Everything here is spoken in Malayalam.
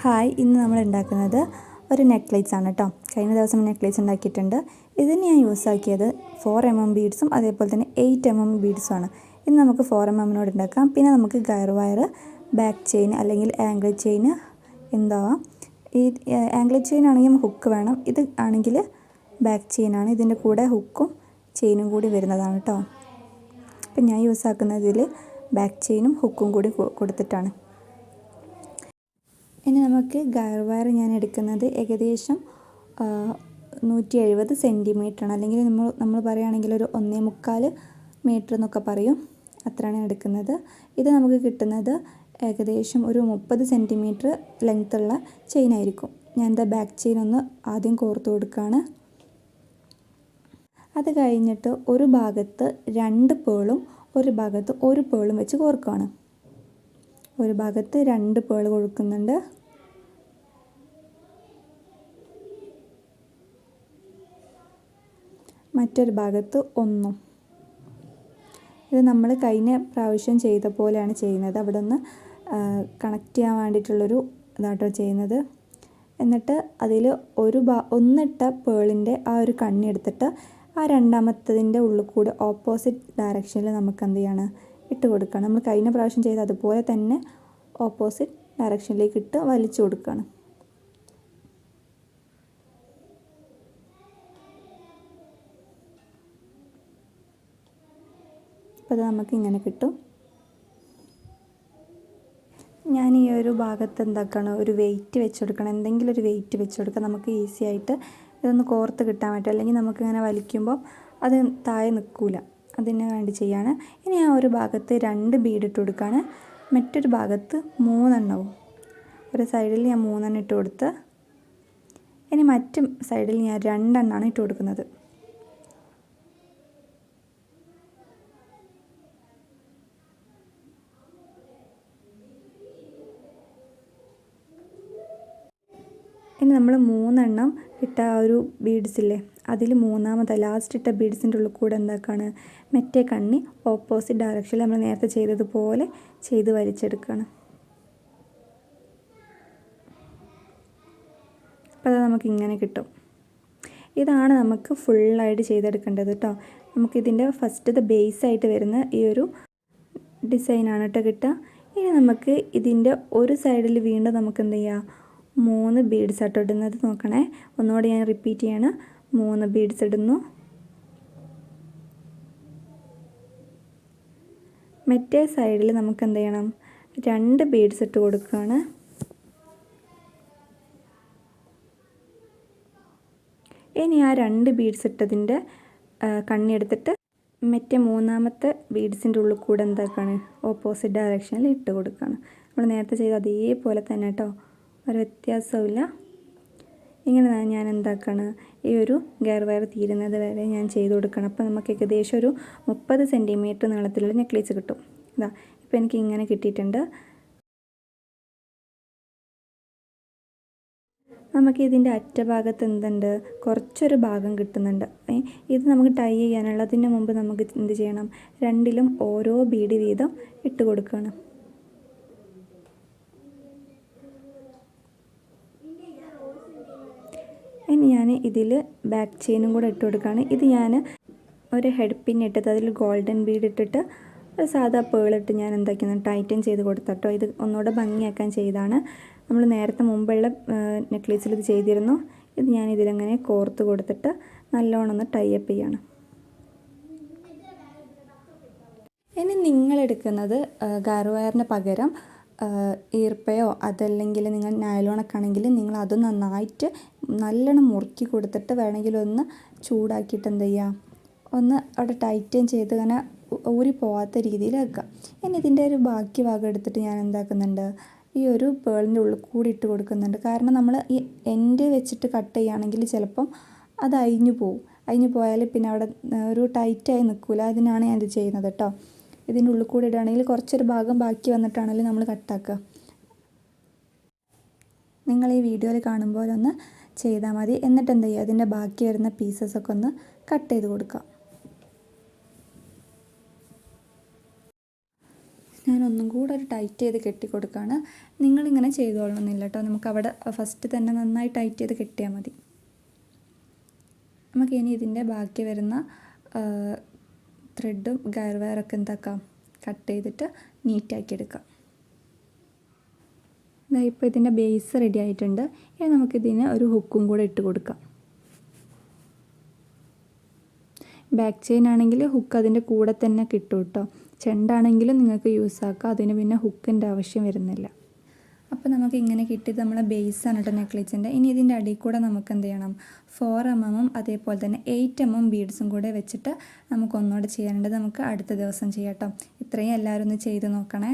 ഹായ്, ഇന്ന് നമ്മൾ ഉണ്ടാക്കുന്നത് ഒരു നെക്ലേസ് ആണ് കേട്ടോ. കഴിഞ്ഞ ദിവസം നെക്ലേസ് ഉണ്ടാക്കിയിട്ടുണ്ട്. ഇതിന് ഞാൻ യൂസ് ആക്കിയത് 4mm ബീഡ്സും അതേപോലെ തന്നെ 8mm ബീഡ്സും ആണ്. ഇന്ന് നമുക്ക് 4mm ഉണ്ടാക്കാം. പിന്നെ നമുക്ക് ഗയർ വയർ, ബാക്ക് ചെയിൻ അല്ലെങ്കിൽ ആംഗിൾ ചെയിൻ എന്താവാം. ഈ ആംഗിൾ ചെയിൻ ആണെങ്കിൽ ഹുക്ക് വേണം, ഇത് ആണെങ്കിൽ ബാക്ക് ചെയിൻ ആണ്. ഇതിൻ്റെ കൂടെ ഹുക്കും ചെയിനും കൂടി വരുന്നതാണ് കേട്ടോ. അപ്പം ഞാൻ യൂസ് ആക്കുന്നതിൽ ബാക്ക് ചെയിനും ഹുക്കും കൂടി കൊടുത്തിട്ടാണ്. ഇനി നമുക്ക് ഗയർ വയർ ഞാൻ എടുക്കുന്നത് ഏകദേശം 170 സെൻറ്റിമീറ്ററാണ്, അല്ലെങ്കിൽ നമ്മൾ പറയുകയാണെങ്കിൽ ഒരു 1.25 മീറ്റർ എന്നൊക്കെ പറയും, അത്രയാണ് എടുക്കുന്നത്. ഇത് നമുക്ക് കിട്ടുന്നത് ഏകദേശം ഒരു 30 സെൻറ്റിമീറ്റർ ലെങ്ത്തുള്ള ചെയിനായിരിക്കും. ഞാൻ എൻ്റെ ബാക്ക് ചെയിൻ ഒന്ന് ആദ്യം കോർത്ത് കൊടുക്കുകയാണ്. അത് കഴിഞ്ഞിട്ട് ഒരു ഭാഗത്ത് 2 പേളും ഒരു ഭാഗത്ത് 1 പേളും വെച്ച് കോർക്കുകയാണ്. ഒരു ഭാഗത്ത് 2 പേൾ കൊടുക്കുന്നുണ്ട്. മറ്റൊരു ഭാഗത്ത് 1. ഇത് നമ്മൾ കഴിഞ്ഞ പ്രാവശ്യം ചെയ്ത പോലെയാണ് ചെയ്യുന്നത്. അവിടെ ഒന്ന് കണക്ട് ചെയ്യാൻ വേണ്ടിയിട്ടുള്ളൊരു ഇതാട്ടോ ചെയ്യുന്നത്. എന്നിട്ട് അതിൽ ഒന്നിട്ട പേളിൻ്റെ ആ ഒരു കണ്ണി എടുത്തിട്ട് ആ രണ്ടാമത്തതിൻ്റെ ഉള്ളിൽ കൂടെ ഓപ്പോസിറ്റ് ഡയറക്ഷനിൽ നമുക്ക് എന്ത് ചെയ്യണം, ഇട്ട് കൊടുക്കണം. നമ്മൾ കഴിഞ്ഞ പ്രാവശ്യം ചെയ്ത് അതുപോലെ തന്നെ ഓപ്പോസിറ്റ് ഡയറക്ഷനിലേക്ക് ഇട്ട് വലിച്ചു കൊടുക്കുകയാണ്. അപ്പോൾ അത് നമുക്ക് ഇങ്ങനെ കിട്ടും. ഞാൻ ഈ ഒരു ഭാഗത്ത് എന്താക്കണം, ഒരു വെയിറ്റ് വെച്ച് കൊടുക്കണം, എന്തെങ്കിലും ഒരു വെയിറ്റ് വെച്ച് കൊടുക്കുക. നമുക്ക് ഈസി ആയിട്ട് ഇതൊന്ന് കോർത്ത് കിട്ടാൻ പറ്റും. അല്ലെങ്കിൽ നമുക്കിങ്ങനെ വലിക്കുമ്പോൾ അത് താഴെ നിൽക്കില്ല, അതിന് വേണ്ടി ചെയ്യാണ്. ഇനി ആ ഒരു ഭാഗത്ത് 2 ബീഡ് ഇട്ട് കൊടുക്കുകയാണ്, മറ്റൊരു ഭാഗത്ത് 3 എണ്ണവും. ഒരു സൈഡിൽ ഞാൻ 3 എണ്ണം ഇട്ട് കൊടുത്ത്, ഇനി മറ്റു സൈഡിൽ ഞാൻ 2 എണ്ണമാണ് ഇട്ട് കൊടുക്കുന്നത്. ഇനി നമ്മൾ 3 എണ്ണം ഇട്ട ആ ഒരു ബീഡ്സില്ലേ, അതിൽ മൂന്നാമത്തെ ലാസ്റ്റ് ഇട്ട ബീഡ്സിൻ്റെ ഉള്ളിൽ കൂടെ എന്താക്കാണ്, മറ്റേ കണ്ണി ഓപ്പോസിറ്റ് ഡയറക്ഷനിൽ നമ്മൾ നേരത്തെ ചെയ്തതുപോലെ ചെയ്ത് വലിച്ചെടുക്കുകയാണ്. അപ്പോൾ അത് നമുക്ക് ഇങ്ങനെ കിട്ടും. ഇതാണ് നമുക്ക് ഫുള്ളായിട്ട് ചെയ്തെടുക്കേണ്ടത് കേട്ടോ. നമുക്കിതിൻ്റെ ഫസ്റ്റത്തെ ബേസായിട്ട് വരുന്ന ഈ ഒരു ഡിസൈനാണ് കേട്ടോ കിട്ടുക. ഇനി നമുക്ക് ഇതിൻ്റെ ഒരു സൈഡിൽ വീണ്ടും നമുക്ക് എന്ത് ചെയ്യാം, 3 ബീഡ്സ് ആട്ടോ ഇടുന്നത്. നോക്കണേ, ഒന്നുകൂടി ഞാൻ റിപ്പീറ്റ് ചെയ്യാണ്. 3 ബീഡ്സ് ഇടുന്നു. മറ്റേ സൈഡിൽ നമുക്ക് എന്ത് ചെയ്യണം, 2 ബീഡ്സ് ഇട്ട് കൊടുക്കുകയാണ്. ഇനി ആ 2 ബീഡ്സ് ഇട്ടതിൻ്റെ കണ്ണി എടുത്തിട്ട് മറ്റേ മൂന്നാമത്തെ ബീഡ്സിൻ്റെ ഉള്ളിൽ കൂടെ എന്താക്കാണ്, ഓപ്പോസിറ്റ് ഡയറക്ഷനിൽ ഇട്ട് കൊടുക്കുകയാണ്. നമ്മൾ നേരത്തെ ചെയ്ത അതേപോലെ തന്നെ കേട്ടോ, ഒരു വ്യത്യാസമില്ല. ഇങ്ങനെ ഞാൻ എന്താക്കാണ്, ഈ ഒരു ഗയർ വയർ തീരുന്നത് വരെ ഞാൻ ചെയ്ത് കൊടുക്കണം. അപ്പോൾ നമുക്ക് ഏകദേശം ഒരു 30 സെൻറ്റിമീറ്റർ നീളത്തിലുള്ള നെക്ലേസ് കിട്ടും. ഇതാ ഇപ്പോൾ എനിക്ക് ഇങ്ങനെ കിട്ടിയിട്ടുണ്ട്. നമുക്ക് ഇതിൻ്റെ അറ്റഭാഗത്ത് എന്തുണ്ട്, കുറച്ചൊരു ഭാഗം കിട്ടുന്നുണ്ട്. ഇത് നമുക്ക് ടൈ ചെയ്യാനുള്ളതിന് മുമ്പ് നമുക്ക് എന്ത് ചെയ്യണം, 2ലും ഓരോ ബീഡ് വീതം ഇട്ട് കൊടുക്കുകയാണ്. ഇനി ഞാൻ ഇതിൽ ബാക്ക് ചെയിനും കൂടെ ഇട്ട് കൊടുക്കുകയാണ്. ഇത് ഞാൻ ഒരു ഹെഡ് പിൻ ഇട്ടിട്ട് അതിൽ ഗോൾഡൻ ബീഡ് ഇട്ടിട്ട് ഒരു സാധാ പേളിട്ട് ഞാൻ എന്താക്കുന്നത് ടൈറ്റൻ ചെയ്ത് കൊടുത്തട്ടോ. ഇത് ഒന്നുകൂടെ ഭംഗിയാക്കാൻ ചെയ്താണ്. നമ്മൾ നേരത്തെ മുമ്പുള്ള നെക്ലേസിൽ ഇത് ചെയ്തിരുന്നു. ഇത് ഞാൻ ഇതിലങ്ങനെ കോർത്ത് കൊടുത്തിട്ട് നല്ലോണം ഒന്ന് ടൈ അപ്പ് ചെയ്യാണ്. ഇനി നിങ്ങളെടുക്കുന്നത് ഗയർ വയറിന് പകരം ഈർപ്പയോ അതല്ലെങ്കിൽ നിങ്ങൾ നൈലോണൊക്കെ ആണെങ്കിൽ നിങ്ങൾ അത് നന്നായിട്ട് നല്ലോണം മുറുക്കി കൊടുത്തിട്ട് വേണമെങ്കിൽ ഒന്ന് ചൂടാക്കിയിട്ട് എന്ത് ചെയ്യുക, ഒന്ന് അവിടെ ടൈറ്റൻ ചെയ്ത് ഇങ്ങനെ ഊരി പോവാത്ത രീതിയിൽ വെക്കുക. ഇനി ഇതിൻ്റെ ഒരു ബാക്കി ഭാഗം എടുത്തിട്ട് ഞാൻ എന്താക്കുന്നുണ്ട്, ഈ ഒരു പേളിൻ്റെ ഉള്ളിൽ കൂടി ഇട്ട് കൊടുക്കുന്നുണ്ട്. കാരണം നമ്മൾ ഈ എൻഡ് വെച്ചിട്ട് കട്ട് ചെയ്യുകയാണെങ്കിൽ ചിലപ്പം അത് അഴിഞ്ഞു പോയാൽ പിന്നെ അവിടെ ഒരു ടൈറ്റായി നിൽക്കില്ല. അതിനാണ് ഞാനിത് ചെയ്യുന്നത് കേട്ടോ. ഇതിൻ്റെ ഉള്ളിൽ കൂടി ഇടുകയാണെങ്കിൽ കുറച്ചൊരു ഭാഗം ബാക്കി വന്നിട്ടാണെങ്കിൽ നമ്മൾ കട്ടാക്കുക. നിങ്ങൾ ഈ വീഡിയോയിൽ കാണുമ്പോൾ ഒന്ന് ചെയ്താൽ മതി. എന്നിട്ട് എന്ത് ചെയ്യുക, അതിൻ്റെ ബാക്കി വരുന്ന പീസസൊക്കെ ഒന്ന് കട്ട് ചെയ്ത് കൊടുക്കുക. ഞാൻ ഒന്നും കൂടെ ഒരു ടൈറ്റ് ചെയ്ത് കെട്ടി കൊടുക്കുകയാണ്. നിങ്ങളിങ്ങനെ ചെയ്തോളണമെന്നില്ല കേട്ടോ. നമുക്കവിടെ ഫസ്റ്റ് തന്നെ നന്നായി ടൈറ്റ് ചെയ്ത് കെട്ടിയാൽ മതി. നമുക്കിനി ഇതിൻ്റെ ബാക്കി വരുന്ന ത്രെഡും ഗയർ വയറൊക്കെ എന്താക്കാം, കട്ട് ചെയ്തിട്ട് നീറ്റാക്കി എടുക്കാം. ഇപ്പോൾ ഇതിൻ്റെ ബേസ് റെഡി ആയിട്ടുണ്ട്. ഇനി നമുക്കിതിന് ഒരു ഹുക്കും കൂടെ ഇട്ട് കൊടുക്കാം. ബാക്ക് ചെയിൻ ആണെങ്കിൽ ഹുക്ക് അതിൻ്റെ കൂടെ തന്നെ കിട്ടും കേട്ടോ. ചെണ്ടാണെങ്കിലും നിങ്ങൾക്ക് യൂസ് ആക്കാം, അതിന് പിന്നെ ഹുക്കിൻ്റെ ആവശ്യം വരുന്നില്ല. അപ്പോൾ നമുക്ക് ഇങ്ങനെ കിട്ടിയത് നമ്മളെ ബേസാണ് കേട്ടോ നെക്ലേസിൻ്റെ. ഇനി ഇതിൻ്റെ അടിയിൽ കൂടെ നമുക്ക് എന്ത് ചെയ്യണം, 4mm അതേപോലെ തന്നെ 8mm ബീഡ്സും കൂടെ വെച്ചിട്ട് നമുക്ക് ഒന്നുകൂടെ ചെയ്യാനുണ്ട്. നമുക്ക് അടുത്ത ദിവസം ചെയ്യാം കേട്ടോ. ഇത്രയും എല്ലാവരും ഒന്ന് ചെയ്ത് നോക്കണേ.